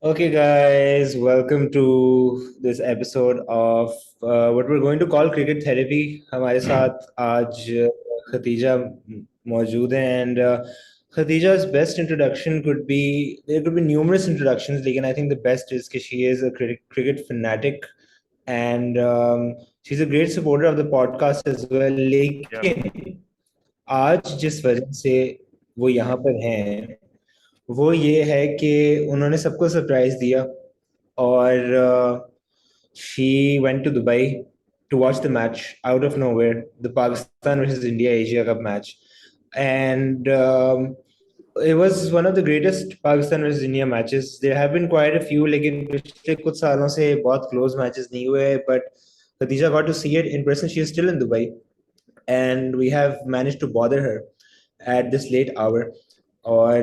Okay, guys, welcome to this episode of what we're going to call cricket therapy. हमारे साथ आज Khadija मौजूद हैं and Khadija's best introduction could be there could be numerous introductions, लेकिन I think the best is that she is a cricket fanatic and she's a great supporter of the podcast as well. Yeah. लेकिन आज जिस वजह से वो यहाँ पर हैं वो ये है कि उन्होंने सबको सरप्राइज दिया और she went to Dubai to watch the match out of nowhere, the Pakistan versus India Asia Cup match, and it was one of the greatest Pakistan versus India matches. There have been quite a few, लेकिन पिछले कुछ सालों से बहुत close matches नहीं हुए, but Khadija got to see it in person. She is still in Dubai, and we have managed to bother her at this late hour. Or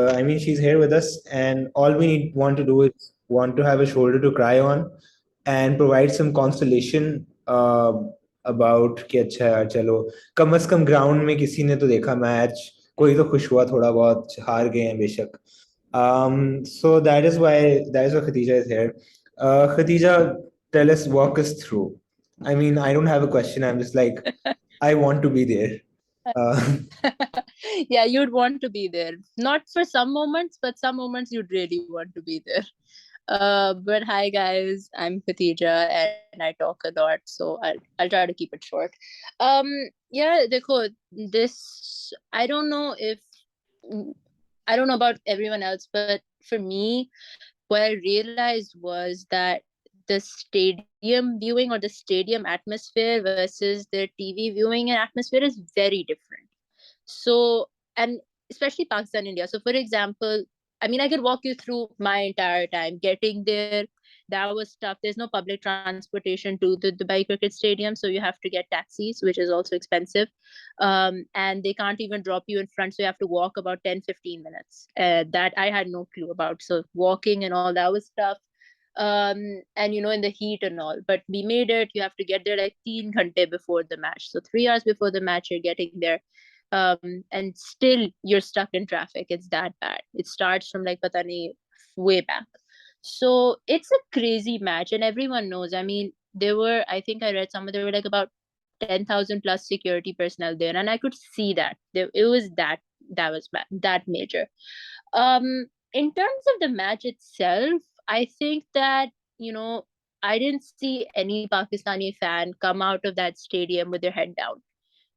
I mean, she's here with us, and all we want to do is want to have a shoulder to cry on and provide some consolation about कि अच्छा यार चलो कम से कम ground में किसी ने तो देखा मैच कोई तो खुश हुआ थोड़ा बहुत हार गए हैं बेशक so that is why Khadija is here. Khadija, tell us, walk us through. I mean, I don't have a question. I'm just like, I want to be there. Uh, Yeah, you'd want to be there. Not for some moments, but some moments you'd really want to be there. But hi guys, I'm Khadija and I talk a lot, so I'll try to keep it short. Um, yeah, देखो, this I don't know if I don't know about everyone else, but for me, what I realized was that the stadium viewing or the stadium atmosphere versus the TV viewing and atmosphere is very different. So, and especially Pakistan, India. So, for example, I mean, I could walk you through my entire time getting there. That was tough. There's no public transportation to the Dubai Cricket Stadium, so you have to get taxis, which is also expensive. And they can't even drop you in front, so you have to walk about 10-15 minutes. That I had no clue about. So, walking and all that was tough. And in the heat and all, but we made it. You have to get there like 3 ghante before the match, so 3 hours before the match you're getting there. And still you're stuck in traffic. It's that bad. It starts from like pata nahi, way back. So it's a crazy match, and everyone knows. I mean, I think I read somewhere there were like about 10,000 plus security personnel there, and I could see that it was that was that major. In terms of the match itself, I think that I didn't see any Pakistani fan come out of that stadium with their head down.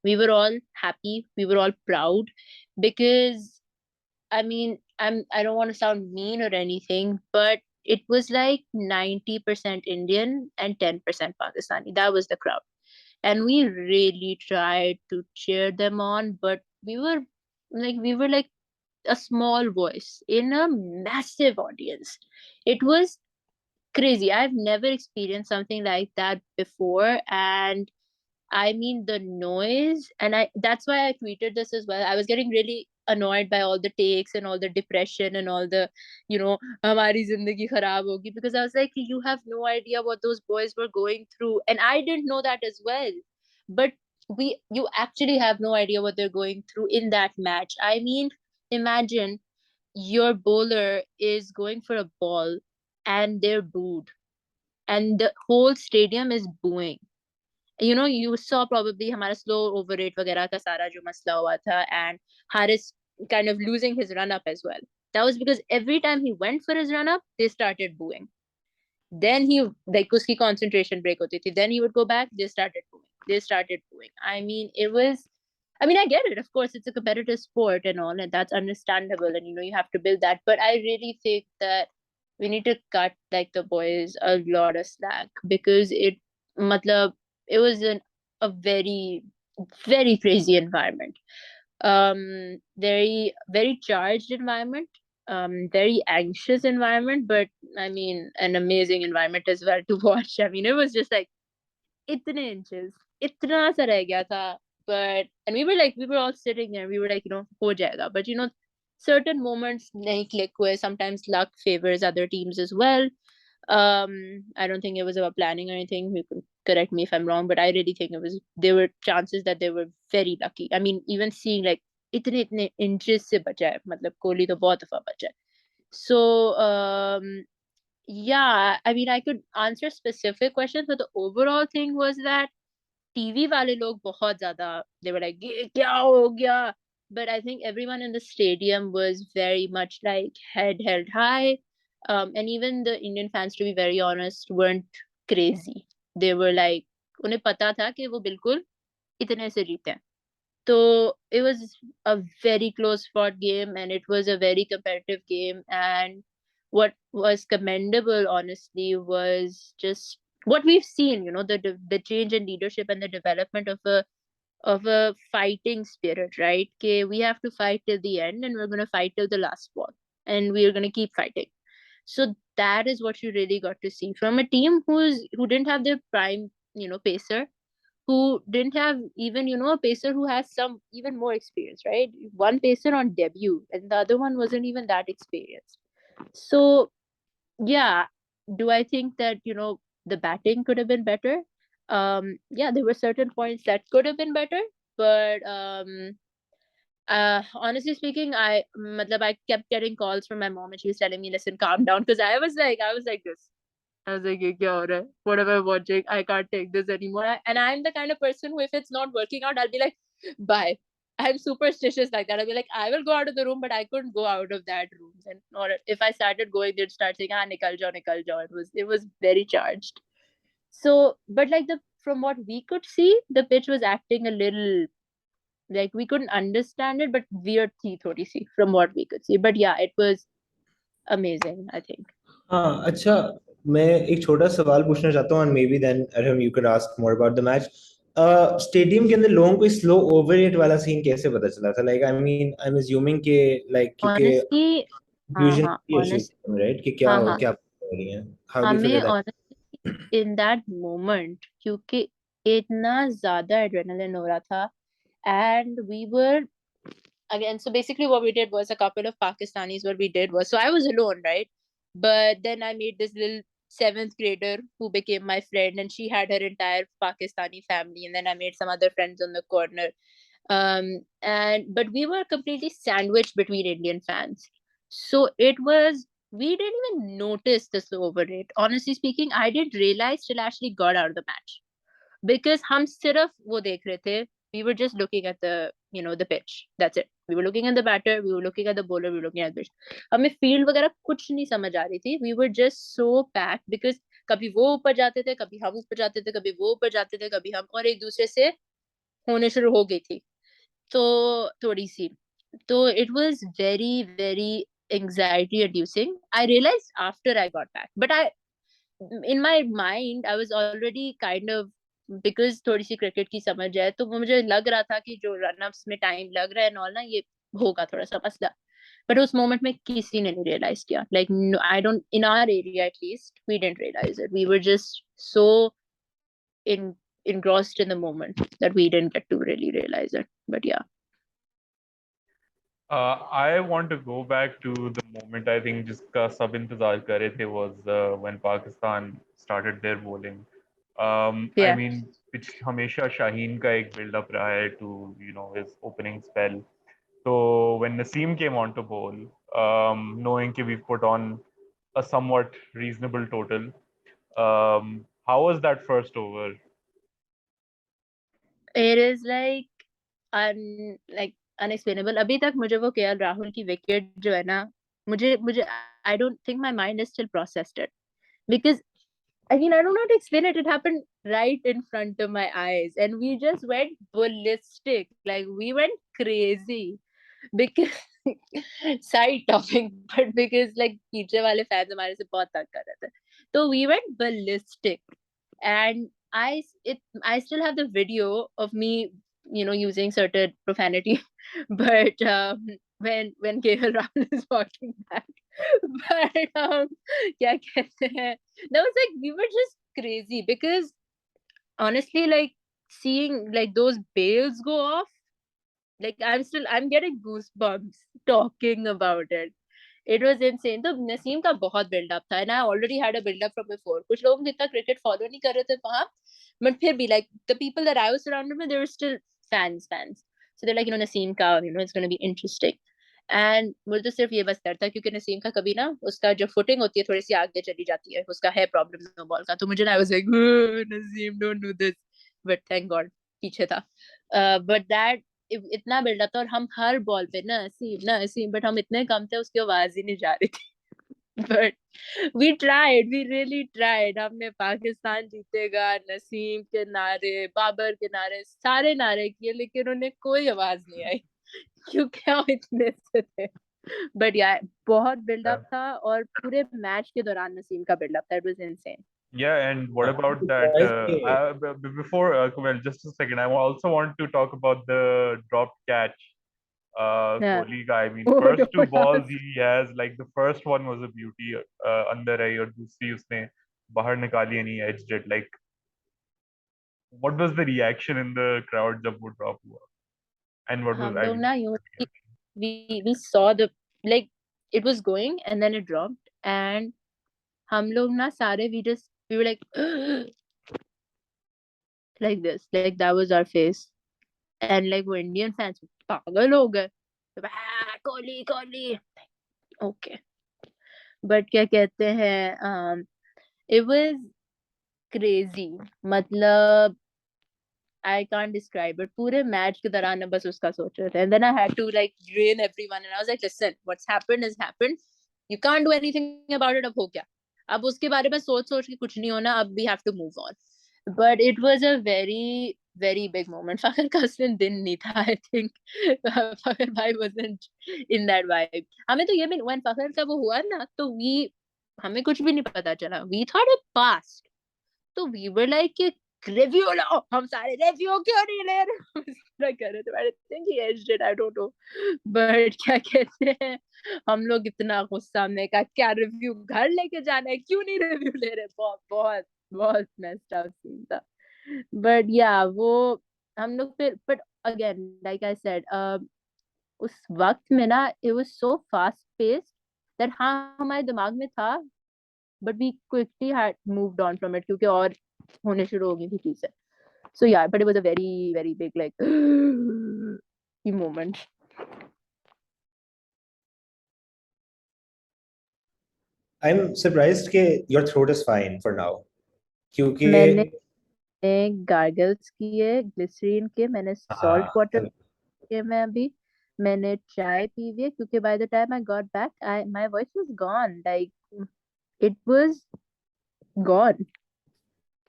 We were all happy, we were all proud, because I mean, I don't want to sound mean or anything, but it was like 90% Indian and 10% Pakistani. That was the crowd. And we really tried to cheer them on, but we were like a small voice in a massive audience. It was crazy. I've never experienced something like that before. And I mean, the noise, and that's why I tweeted this as well. I was getting really annoyed by all the takes and all the depression and all the, hamari zindagi kharab hogi, because I was like, you have no idea what those boys were going through. And I didn't know that as well. But you actually have no idea what they're going through in that match. I mean, imagine your bowler is going for a ball and they're booed, and the whole stadium is booing. You saw probably हमारा slow over rate वगैरह का सारा जो मसला हुआ था, and Haris kind of losing his run up as well. That was because every time he went for his run up, they started booing. Then he, like, uski concentration break hoti thi. Then he would go back, they started booing. They started booing. I mean, I mean, I get it. Of course, it's a competitive sport and all, and that's understandable. And you have to build that. But I really think that we need to cut like the boys a lot of slack, because matlab, it was a very, very crazy environment. Very, very charged environment. Very anxious environment, but I mean, an amazing environment as well to watch. I mean, it was just like itne inches, itna sa reh gaya tha. And we were all sitting there. We were like, ho jayega. But certain moments nahi click hue. Sometimes luck favors other teams as well. I don't think it was about planning or anything. You can correct me if I'm wrong, but I really think there were chances that they were very lucky. I mean, even seeing like इतने इतने inches से बचा है, मतलब कोहली तो बहुत दफा बचा है. So yeah, I mean, I could answer specific questions, but the overall thing was that TV वाले लोग बहुत ज्यादा, they were like, "ये क्या हो गया?" But I think everyone in the stadium was very much like head held high. And even the Indian fans, to be very honest, weren't crazy. They were like, उन्हें पता था कि वो बिल्कुल इतने से जीते हैं. So it was a very close fought game, and it was a very competitive game. And what was commendable, honestly, was just what we've seen. You know, the change in leadership and the development of a fighting spirit. Right? Okay, we have to fight till the end, and we're gonna fight till the last ball, and we're gonna keep fighting. So that is what you really got to see from a team who didn't have their prime, pacer, who didn't have even, a pacer who has some even more experience, right? One pacer on debut, and the other one wasn't even that experienced. So, yeah, do I think that, the batting could have been better? Yeah, there were certain points that could have been better, but honestly speaking, I kept getting calls from my mom, and she was telling me, listen, calm down, because I was like this. I was like, "ये क्या हो रहा है? What am I watching? I can't take this anymore." And I'm the kind of person who, if it's not working out, I'll be like, bye. I'm superstitious like that. I'll be like, I will go out of the room, but I couldn't go out of that room. And or if I started going, they'd start saying, "Ah, nikal jao, nikal jao." It was very charged. So, but like from what we could see, the pitch was acting a little like we couldn't understand it, but weird थी थोड़ी सी from what we could see. But yeah, it was amazing, I think. हाँ अच्छा, मैं एक छोटा सवाल पूछना चाहता हूँ, and maybe then Arham you can ask more about the match. Stadium के अंदर लोगों को स्लो ओवर रेट वाला सीन कैसे पता चला था? लाइक आई एम अज्यूमिंग के, लाइक क्योंकि Honestly, हाँ कंफ्यूजन हाँ इश्यूज honest राइट, कि क्या हाँ हाँ क्या हो रही है. हाउ डू यू हमें figure that? honestly in that moment, क्योंकि इतना ज्यादा adrenaline हो रहा था, and we were again, so basically what we did was, a couple of Pakistanis, what we did was, so I was alone, right? But then I made this little seventh grader who became my friend, and she had her entire Pakistani family, and then I made some other friends on the corner. And but we were completely sandwiched between Indian fans. So it was, we didn't even notice the slow over rate. Honestly speaking, I didn't realize till I actually got out of the match, because हम सिर्फ वो देख रहे थे. We were just looking at the pitch. That's it. We were looking at the batter, we were looking at the bowler, we were looking at the pitch. हमें field वगैरह कुछ नहीं समझ आ रही थी. We were just so packed, because कभी वो ऊपर जाते थे, कभी हम ऊपर जाते थे, कभी वो ऊपर जाते थे, कभी हम, और एक दूसरे से होने शुरू हो गई थी. तो थोड़ी सी, तो it was very very anxiety inducing. I realized after I got back, but I in my mind I was already kind of, because थोड़ी सी क्रिकेट की समझ है, तो वो मुझे लग रहा था कि जो रन अप्स में टाइम लग रहा है नॉल ना, ये होगा थोड़ा सा मसला. बट उस मोमेंट में किसी ने नहीं रियलाइज किया. Like I don't, in our area at least we didn't realize it. We were just so in engrossed in the moment that we didn't get to really realize it. But yeah. I want to go back to the moment I think जिसका सब इंतजार कर रहे थे was when Pakistan started their bowling. I Yeah. mean, हमेशा शाहीन का एक build up रहा है to his opening spell. So when Naseem came on to bowl, knowing that we've put on a somewhat reasonable total, how was that first over? It is like like unexplainable. अभी तक मुझे वो KL Rahul की wicket जो है ना, मुझे मुझे I don't think my mind has still processed it, because I mean, I don't know how to explain it. It happened right in front of my eyes, and we just went ballistic. Like we went crazy because side topping, but because like पीछे वाले fans हमारे से बहुत तंग कर रहे थे, तो we went ballistic. And I still have the video of me, using certain profanity, but when KL Rahul is walking back, but क्या कहते हैं, that was like, we were just crazy, because honestly, like seeing like those bales go off, like I'm getting goosebumps talking about it. It was insane. तो नसीम का बहुत buildup था, and I already had a build up from before. कुछ लोग इतना cricket follow नहीं कर रहे थे वहां, but फिर भी like the people that I was surrounded with, they were still fans. So they're like, Naseem ka, it's going to be interesting. And मुझे तो सिर्फ ये बस डर था क्योंकि नसीम का कभी ना उसका जो फुटिंग होती है थोड़ी सी आगे चली जाती है, उसका है प्रॉब्लम नो बॉल का, तो मुझे ना I was like Naseem don't do this, but thank God पीछे था। बट दैट इतना बिल्डअप था और हम हर बॉल पे ना नसीम बट हम इतने कम थे उसकी आवाज ही नहीं जा रही थी। But we really tried. हमने पाकिस्तान जीतेगा, नसीम के नारे, बाबर के नारे, सारे नारे किए, लेकिन उन्हें कोई आवाज नहीं आई क्योंकि हम इतने से थे। बट यार बहुत बिल्डअप था और पूरे मैच के दौरान नसीम का बिल्डअप था, it was insane. Yeah, and what about that? Surprise के Before Kumail, just a second, I also want to talk about the dropped catch. हाँ Kohli guy. I mean, वो first two डोरा balls he has, like the first one was a beauty. अंदर आई और दूसरी उसने बाहर निकाली and he edged it. Like, what was the reaction in the crowd जब वो drop हुआ? And what was, हम I लोग mean, ना यूं we saw the like it was going and then it dropped and हम लोग ना सारे we were like this, like that was our face, and like वो Indian fans पागल हो गए, कोहली कोहली, ओके। बट क्या कहते हैं, it was crazy, मतलब I can't describe it. पूरे मैच के दौरान मैं बस उसका सोच रहे थे and then I had to like rein everyone and I was like listen, what's happened has happened, you can't do anything about it, अब हो गया, अब उसके बारे में सोच सोच के कुछ नहीं होना, अब we have to move on. But it was a very big moment. फखर का उस दिन दिन नहीं था, I think फखर भाई wasn't in that vibe. हमें तो ये भी when फखर का वो हुआ ना तो हमें कुछ भी नहीं पता चला, we thought it passed, तो we were like रिव्यू लो, हम सारे रिव्यू क्यों नहीं ले रहे कर रहे थे। I think he edged it, I don't know, but क्या कहते हैं, हम लोग इतना गुस्सा, हमने कहा क्या रिव्यू घर लेके जाना है, क्यों नहीं रिव्यू ले रहे, बहुत बहुत बहुत messed up सीन था। बट या वो हम लोग फिर but again like I said उस वक्त में ना it was so fast paced that हाँ हमारे दिमाग में था but we quickly had moved on from it क्योंकि और होने शुरू हो गई थी चीजें। So yeah, but it was a very big like moment. I'm surprised के your throat is fine for now क्योंकि मैंने गार्गल्स किए ग्लिसरीन के, मैंने सॉल्ट हाँ वाटर किए, मैं अभी मैंने चाय पी हुई है क्योंकि by the time I got back my voice was gone, like it was gone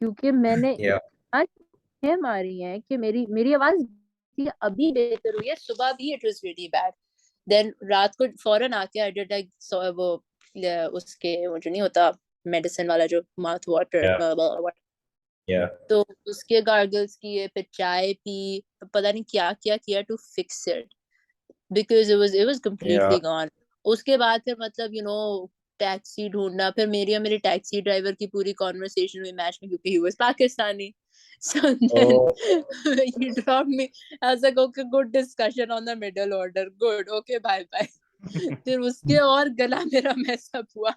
क्योंकि मैंने yeah इतना है मारी है कि मेरी मेरी आवाज अभी बेहतर हुई है, सुबह भी it was really bad, then रात को फौरन आके आई डिड लाइक वो उसके वो जो नहीं होता मेडिसिन वाला जो माउथ yeah वाटर, yeah तो उसके गार्गल्स किए, फिर चाय पी, पता नहीं क्या क्या किया to fix it because it was yeah completely gone. उसके बाद फिर मतलब टैक्सी ढूंढना, फिर मेरी और मेरी टैक्सी ड्राइवर की पूरी कॉन्वर्सेशन हुई मैच में क्योंकि he was Pakistani. So then oh he dropped me. I was like, okay, good discussion on the middle order. Good. Okay, bye bye. फिर उसके और गला मेरा मैसअप हुआ.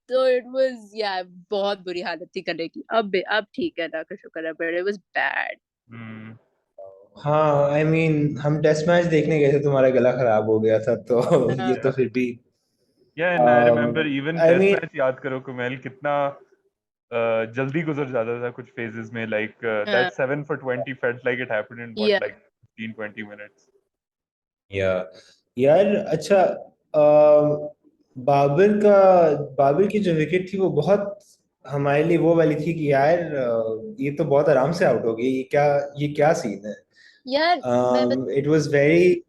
तो it was yeah बहुत बुरी हालत थी गले की. अब ठीक है ना का शुक्र है, but it was bad. hmm. हाँ आई I मीन हम टेस्ट मैच देखने गए थे, तुम्हारा गला खराब हो गया था तो ये तो Yeah. फिर भी Yeah, and I remember even I test mean match याद करो कुमैल कितना जल्दी गुजर जाता था कुछ phases में, like that 7 for 20 felt like it happened in what, Yeah. like 15-20 minutes. या यार अच्छा बाबर की जो विकेट थी वो बहुत हमारे लिए वो वाली थी कि यार ये तो बहुत आराम से आउट हो गई, ये क्या सीन है। यार मैं It was very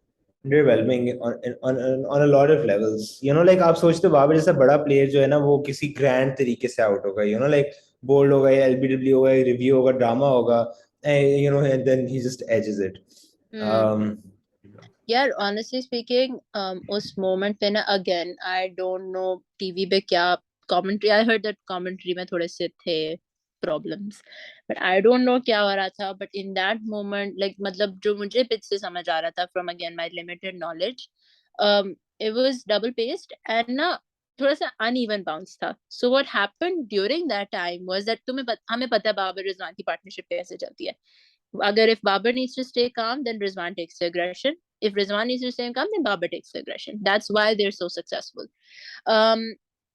underwhelming on a lot of levels. Like आप सोचते हो बाबर जैसा बड़ा प्लेयर जो है ना वो किसी ग्रैंड तरीके से आउट होगा, like बोल्ड होगा या एलबीडब्ल्यू होगा, रिव्यू होगा, ड्रामा होगा, and then he just edges it. Um, यार honestly speaking उस मोमेंट पे ना again I don't know TV पे क्या commentary, I heard that commentary में थोड़े से थे problems, but I don't know क्या हो रहा था, but in that moment like मतलब जो मुझे पिच से समझ आ रहा था from again my limited knowledge, it was double paced and ना थोड़ा सा अनइवन बाउंस था. So what happened during that time was that हमें पता है बाबर रिजवान की पार्टनरशिप कैसे चलती है. अगर if Babar needs to stay calm, then Rizwan takes the aggression. if Rizwan needs to stay calm, then Babar takes the aggression. That's why they're so successful.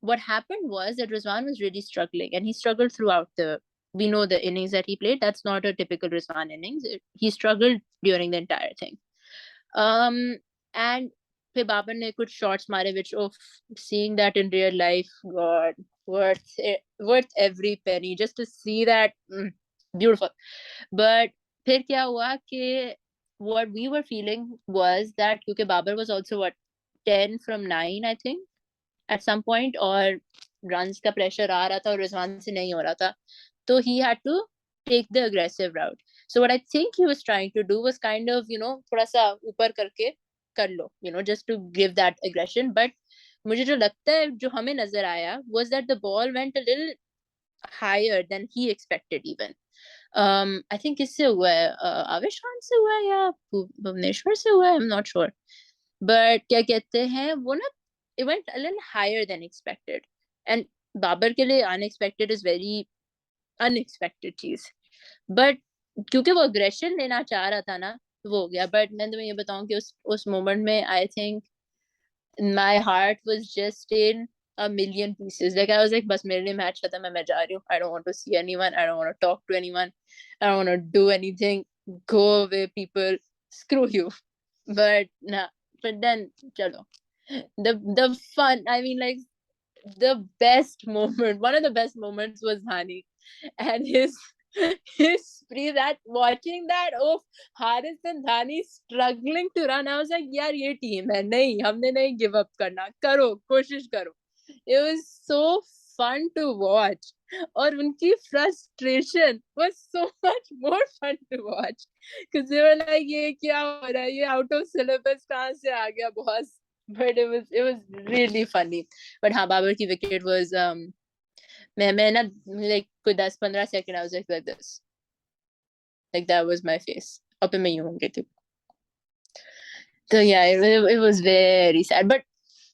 What happened was that Rizwan was really struggling, and he struggled throughout we know the innings that he played. That's not a typical Rizwan innings. He struggled during the entire thing. And फिर बाबर ने कुछ shots मारे, which of seeing that in real life, God, worth it, worth every penny just to see that. Beautiful. But फिर क्या हुआ कि what we were feeling was that क्योंकि Babar was also what 10 from 9 I think at some point, और runs का pressure आ रहा था और रिजवान से नहीं हो रहा था, तो he had to take the aggressive route. So what I think he was trying to do was kind of, थोड़ा सा ऊपर करके कर लो, just to give that aggression. But मुझे जो लगता है, जो हमें नजर आया, was that the ball went a little higher than he expected even. I think किससे हुआ है, आवेश खान से हुआ है या भुवनेश्वर से हुआ है, I'm not sure. But क्या कहते हैं वो ना, it went a little higher than expected. And Babar के लिए unexpected is very unexpected चीज. But क्योंकि वो aggression लेना चाह रहा था ना, वो हो गया. But मैं तुम्हें ये बताऊं कि उस moment में I think my heart was just in a million pieces. Like I was like, बस मेरे लिए match खत्म है, मैं जा रही हूँ. I don't want to see anyone. I don't want to talk to anyone. I don't want to do anything. Go away, people. Screw you. But nah. But then, chalo. The fun. I mean, like the best moment. One of the best moments was Hani and his spree, that watching that of Haris and Dhani struggling to run. I was like, यार ये team है, नहीं हमने नहीं give up करना, करो कोशिश करो. It was so fun to watch, और उनकी frustration was so much more fun to watch because they were like, ये क्या हो रहा है, ये out of syllabus कहाँ से आ गया boss. But it was really funny. But हाँ, बाबर की wicket was मैं ना like कोई 10-15 second I was like this, like that was my face. अब मैं यूं हो गई थी. So yeah, it was very sad. But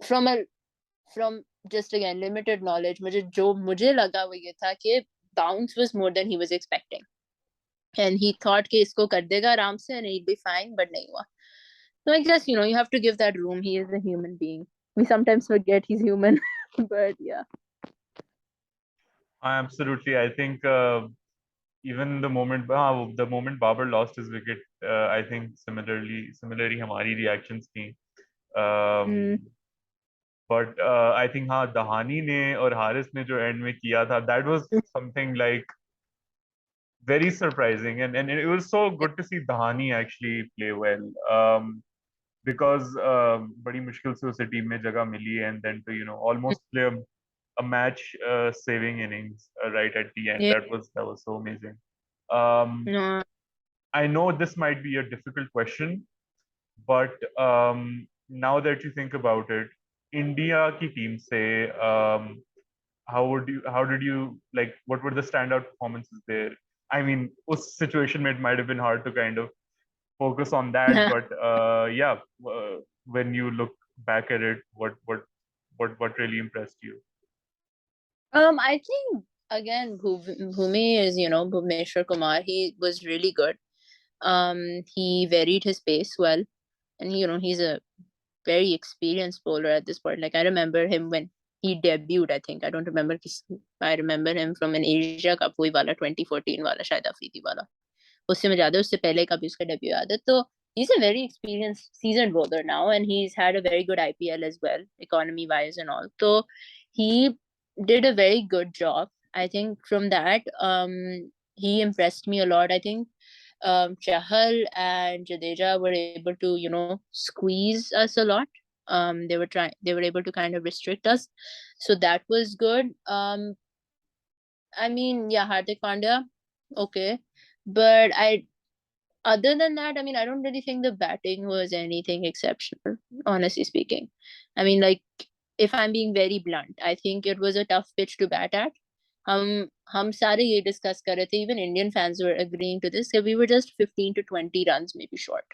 from just again limited knowledge, मुझे लगा वो ये था कि bounce was more than he was expecting, and he thought कि इसको कर देगा आराम से and he'll be fine, but नहीं हुआ. So I guess you have to give that room. He is a human being. We sometimes forget he's human. But yeah. Absolutely. I think even the moment Babar lost his wicket, I think similarly हमारी reactions थी. But I think हाँ दहानी ने और हारिस ने जो end में किया था, that was something like very surprising, and it was so good to see Dahani actually play well. Because बड़ी मुश्किल से उसे टीम में जगह मिली, and then to almost play a match saving innings right at the end. Yeah. That was so amazing. No. I know this might be a difficult question, but now that you think about it, India की team से how did you, like, what were the standout performances there? I mean, उस situation में it might have been hard to kind of focus on that, but yeah, when you look back at it, what really impressed you? I think again Bhumi is Bhuvneshwar Kumar. He was really good. He varied his pace well, and he's a very experienced bowler at this point. Like I remember him when he debuted. I think I don't remember. I remember him from an Asia Cup वही वाला 2014 वाला शायद अफरीदी वाला. उससे मैं ज्यादा उससे पहले का भी उसका डेब्यू याद है. तो he's a very experienced seasoned bowler now, and he's had a very good IPL as well, economy wise and all. So he did a very good job. I think from that he impressed me a lot. I think Chahal and Jadeja were able to squeeze us a lot. They were able to kind of restrict us, so that was good. I mean, yeah, Hardik Pandya, okay, but other than that, I mean, I don't really think the batting was anything exceptional, honestly speaking. I mean, like, if I'm being very blunt, I think it was a tough pitch to bat at. हम सारे ये discuss कर रहे थे, even Indian fans were agreeing to this, that we were just 15 to 20 runs maybe short.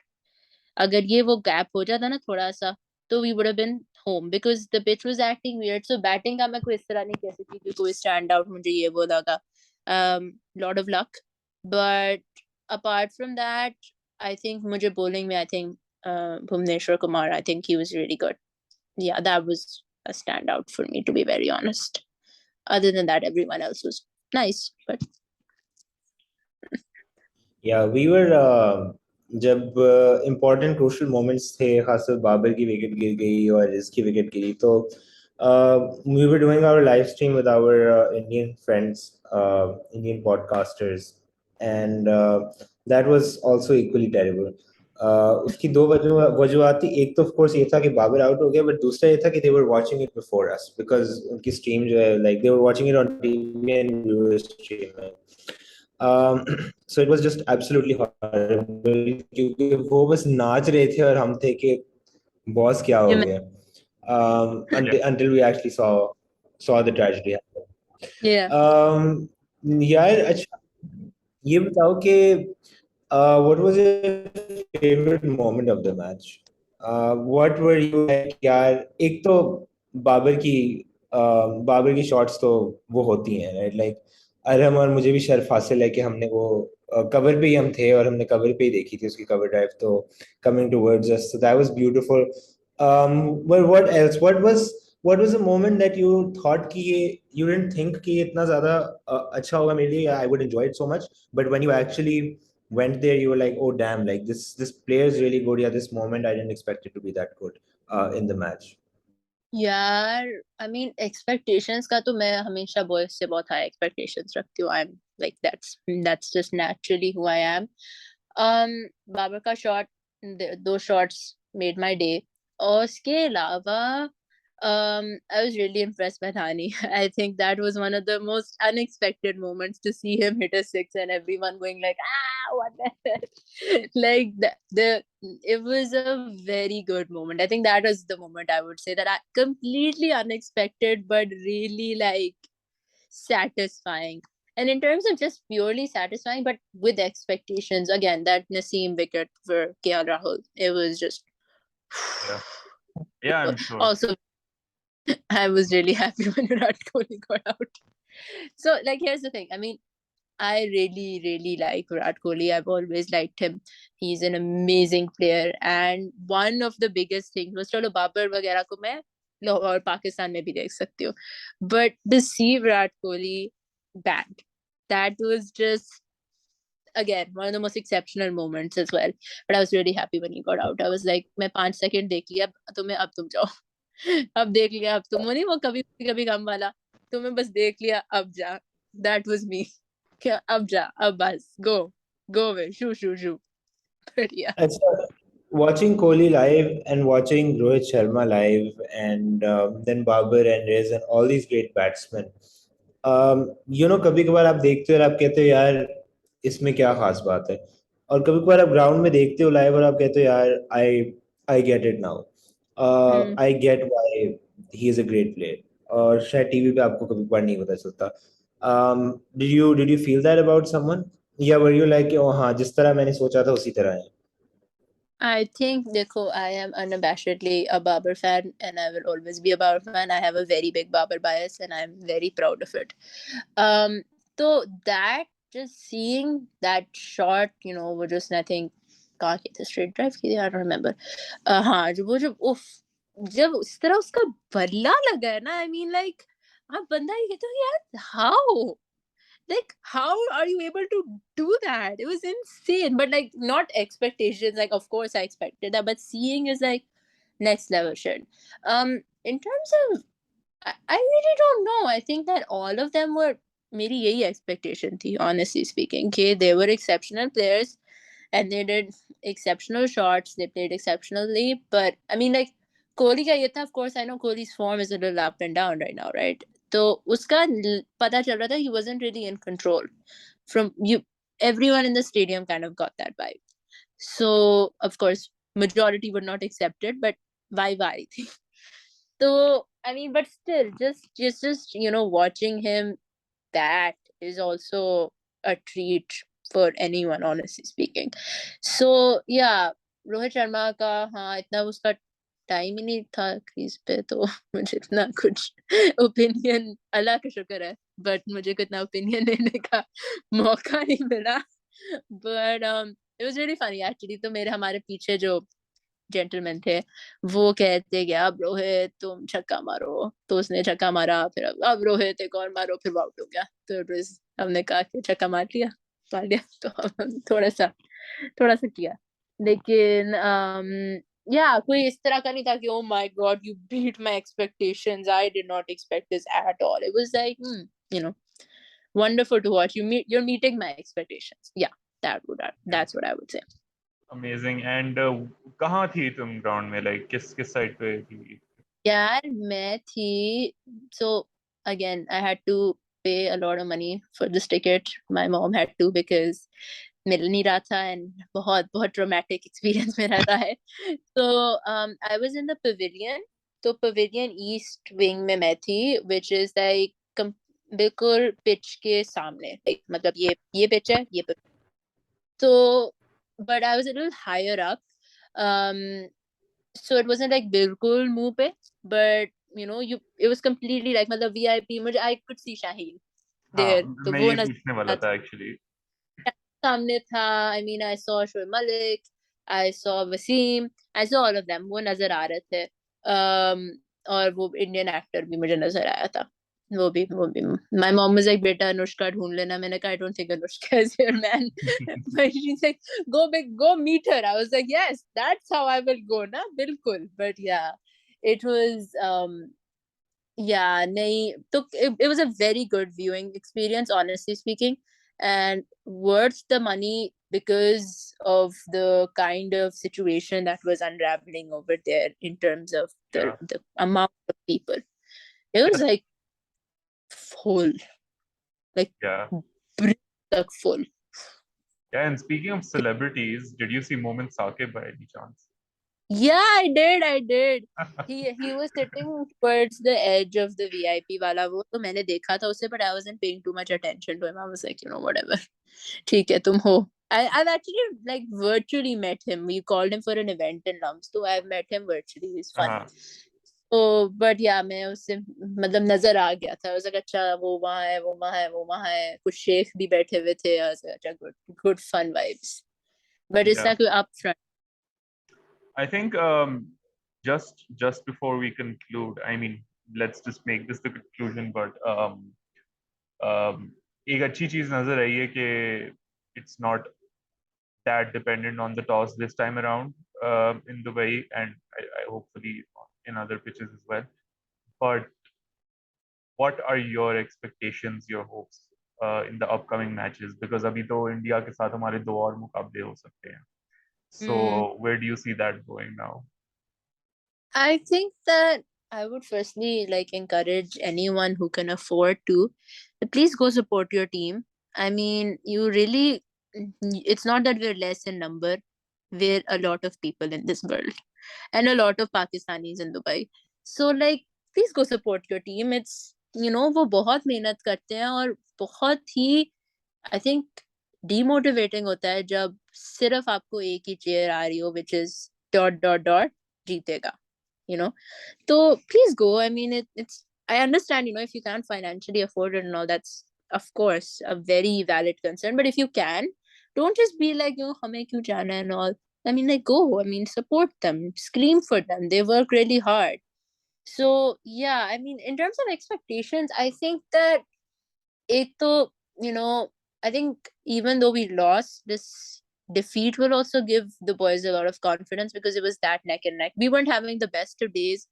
अगर ये वो gap हो जाता ना थोड़ा सा, तो we would have been home because the pitch was acting weird. So batting का मैं कोई इस तरह नहीं कह सकती कि कोई stand out मुझे ये वो लगा. Lot of luck, but apart from that, I think मुझे bowling में I think Bhuvneshwar Kumar, I think he was really good. Yeah, that was a standout for me, to be very honest. Other than that, everyone else was nice. But Yeah, we were जब important crucial moments थे, खासकर बाबर की wicket गिर गई और इसकी wicket गिरी, तो we were doing our live stream with our Indian friends, Indian podcasters, and that was also equally terrible. उसकी दो वजूहत थी. एक तो of course ये था कि बाबर आउट हो गया, but दूसरा ये था कि they were watching it before us because उनकी stream जो है, like they were watching it on TV and we were streaming. So it was just absolutely horrible क्योंकि वो बस नाच रहे थे और हम थे कि बॉस क्या हो गया, until we actually saw the tragedy happen. yeah, यार अच्छा, ये बताओ कि what was your favorite moment of the match? What were you like यार? एक तो बाबर की बाबर की शॉट्स तो वो होती हैं, राइट? लाइक अरहम और मुझे भी शर्फ हासिल है कि हमने वो कवर पे ही हम थे और हमने कवर पे ही देखी थी उसकी कवर ड्राइव, तो coming towards us, so that was beautiful. Well, what else? What was a moment that you thought कि ये you didn't think कि ये इतना ज़्यादा अच्छा होगा मेरे लिए, I would enjoy it so much, but when you actually went there you were like, oh damn, like this player is really good. Yeah, this moment I didn't expect it to be that good in the match. यार, I mean expectations का तो मैं हमेशा boys से बहुत high expectations रखती हूँ. I'm like that's just naturally who I am. Babar का shot, दो shots made my day. और उसके अलावा I was really impressed by Thani. I think that was one of the most unexpected moments to see him hit a six and everyone going like, what the hell? Like it was a very good moment. I think that was the moment I would say that I completely unexpected, but really like satisfying. And in terms of just purely satisfying, but with expectations, again, that Naseem wicket for KL Rahul, it was just. Yeah, I'm sure. Also, I was really happy when Virat Kohli got out. So, like, here's the thing. I mean, I really, really like Virat Kohli. I've always liked him. He's an amazing player. And one of the biggest things was, चलो बाबर वगैरह को मैं लाहौर पाकिस्तान में भी देख सकती हूँ. But to see Virat Kohli bat, that was just, again, one of the most exceptional moments as well. But I was really happy when he got out. I was like, मैं 5 सेकंड देख लिया, तुम्हें अब तुम जाओ. अब देख लिया, अब तुम वो नहीं, वो कभी कभी गम वाला, तुम्हें बस देख लिया, अब जा. That was me. क्या अब जा, अब बस go away, shoo. But yeah. Watching Kohli live and watching Rohit Sharma live and then Babar and Riz and all these great batsmen, कभी कभार आप देखते हो और आप कहते हो यार इसमें क्या खास बात है, और कभी कभार आप ग्राउंड में देखते हो लाइव और आप कहते हो यार I get it now, I get why he is a great player, और शायद टीवी पे आपको कभी कभार नहीं पता चलता. Did you feel that about someone, या वर यू लाइक ओ हाँ जिस तरह मैंने सोचा था उसी तरह है? I think, देखो, I am unabashedly a Babar fan and I will always be a Babar fan. I have a very big Babar bias and I'm very proud of it. So that, just seeing that shot, was just nothing. कहाँ की थी, straight drive की थी, I don't remember. हाँ, जब उफ, जब उस तरह उसका बल्ला लगा है ना, I mean like, आप बंदा ये कहते हो यार, how? Like, how are you able to do that? It was insane. But like, not expectations, like of course I expected that, but seeing is like next level shit. In terms of, I really don't know. I think that all of them were मेरी यही expectation थी, honestly speaking. Okay, they were exceptional players and they did exceptional shots, they played exceptionally, but I mean like, Kohli का ये था, of course I know Kohli's form is a little up and down right now, right? तो उसका पता चल रहा था he wasn't really in control. From you, everyone in the stadium kind of got that vibe. So of course majority would not accept it, but vibe आ रही थी. So I mean, but still, just watching him, that is also a treat for anyone, honestly speaking. So yeah, Rohit Sharma का, हाँ, इतना उसका time ही नहीं था crease पे, तो मुझे इतना कुछ ओपिनियन, अल्लाह का शुक्र है, बट मुझे कितना ओपिनियन लेने का मौका नहीं मिला. But it was really funny actually. तो हमारे पीछे जो जेंटलमैन थे, वो कहते कि अब रोहित तुम छक्का मारो, तो उसने छक्का मारा, फिर अब रोहित एक और मारो, फिर आउट हो गया। तो बस हमने कहा कि छक्का मार लिया, तो हम थोड़ा सा किया, लेकिन या कोई इस तरह का नहीं था कि oh my god you beat my expectations, I did not expect this at all, it was like you know wonderful to watch. You're meeting my expectations. Yeah, that's what I would say. Amazing. And कहाँ थी तुम ground में, like किस side पे थी? यार मैं थी, so again I had to pay a lot of money for this ticket. My mom had to because मिल नहीं रहा था, and बहुत बहुत traumatic experience मेरा रहा है. So I was in the pavilion. तो pavilion east wing में मैं थी, which is like बिल्कुल पिच के सामने, like मतलब ये पिच है, ये pitch. So but I was a little higher up, um so it wasn't like बिल्कुल मुंह पे, but it was completely like मतलब VIP, मुझे I could see Shaheen हाँ, there, तो मैं वो ये नजर पूछने वाला था एक्चुअली. सामने था. I mean I saw Shoaib Malik, I saw Wasim, I saw all of them, वो नजर आ रहे थे. और वो इंडियन एक्टर भी मुझे नजर आया था, वो भी my mom was like बेटा अनुष्का ढूंढ लेना. मैंने कहा I don't think Anushka is here man. But she's like go meet her. I was like yes, that's how I will go na, बिल्कुल. But yeah, it was yeah, nahi, तो it was a very good viewing experience, honestly speaking, and worth the money because of the kind of situation that was unraveling over there in terms of Yeah. the amount of people. It was like full, like Yeah. like full. Yeah, and speaking of celebrities, did you see Momin Saqib by any chance? Yeah, I did. He was sitting towards the edge of the VIP वाला, वो तो मैंने देखा था उसे, but I wasn't paying too much attention to him. I was like, whatever. ठीक है, तुम हो. I've actually like virtually met him. We called him for an event in Lums, so I've met him virtually. He's fun. Oh, but yeah, मैं उससे मतलब नजर आ गया था. I was like, अच्छा वो वहाँ है, वो वहाँ है, वो वहाँ है. कुछ शेख भी बैठे हुए थे. I was like, अच्छा good fun vibes. But it's like up front. I think just before we conclude, I mean, let's just make this the conclusion. But एक अच्छी चीज नजर आई है कि it's not that dependent on the toss this time around in Dubai, and I hopefully in other pitches as well. But what are your expectations, your hopes in the upcoming matches? Because अभी तो India के साथ हमारे 2 और मुकाबले हो सकते हैं. So where do you see that going now? I think that I would firstly like encourage anyone who can afford to please go support your team. I mean, you really, it's not that we're less in number. We're a lot of people in this world and a lot of Pakistanis in Dubai. So like, please go support your team. It's, वो बहुत मेहनत करते हैं और बहुत ही, I think, demotivating होता है जब सिर्फ आपको एक ही चेयर आ रही हो, which is ... जीतेगा. So please go. I mean it's I understand, if you can't financially afford it and all, that's of course a very valid concern, but if you can, don't just be like hame kyun jana and all. I mean, like, go. I mean, support them, scream for them, they work really hard. So yeah, I mean, in terms of expectations, I think that ek to, I think even though we lost, this defeat will also give the boys a lot of confidence because it was that neck and neck. We weren't having the best of days,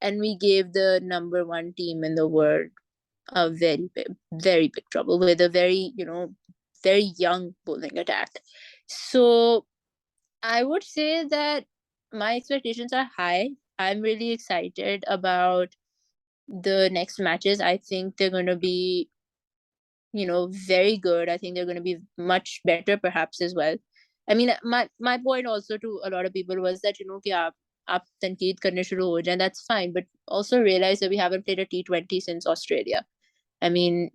and we gave the number one team in the world a very big trouble with a very, very young bowling attack. So I would say that my expectations are high. I'm really excited about the next matches. I think they're going to be, very good. I think they're going to be much better perhaps as well. I mean, my point also to a lot of people was that, कि आप तनकीद करने शुरू हो जाएं, that's fine, but also realize that we haven't played a T20 since Australia. I mean,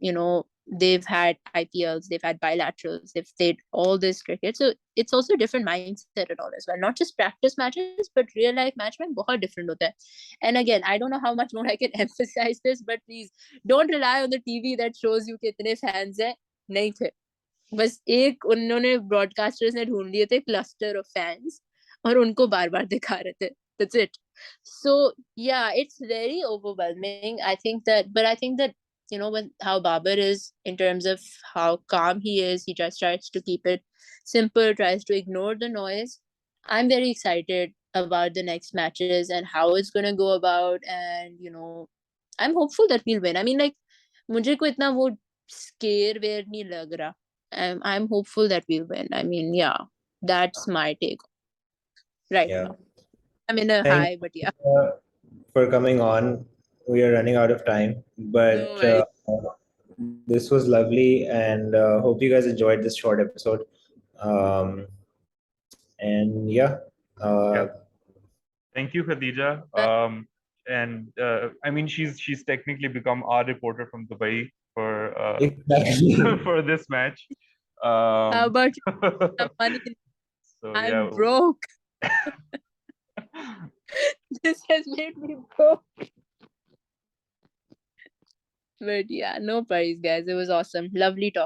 they've had IPLs, they've had bilaterals, they've played all this cricket. So it's also a different mindset and all as well. Not just practice matches, but real life match में बहुत different होता है. And again, I don't know how much more I can emphasize this, but please don't rely on the TV that shows you कितने fans हैं. नहीं थे. बस एक उन्होंने broadcasters ने ढूंढ लिए थे cluster of fans. और उनको बार-बार दिखा रहे थे. That's it. So yeah, it's very overwhelming. I think that how Babar is in terms of how calm he is, he just tries to keep it simple, tries to ignore the noise. I'm very excited about the next matches and how it's gonna go about, and I'm hopeful that we'll win. I mean, like, मुझे को इतना वो scare where नहीं लग रहा. I'm hopeful that we'll win. I mean, yeah, that's my take right Yeah. now. I'm in a Thank high, but yeah. you for coming on. We are running out of time, No but worries. this was lovely, and hope you guys enjoyed this short episode. Um, and yeah, Yeah. uh, Thank you, Khadija. And I mean, she's technically become our reporter from Dubai for exactly. for this match. How Um, about you? Some money? so I'm yeah, broke. This has made me broke. But yeah, no worries, guys. It was awesome. Lovely talking.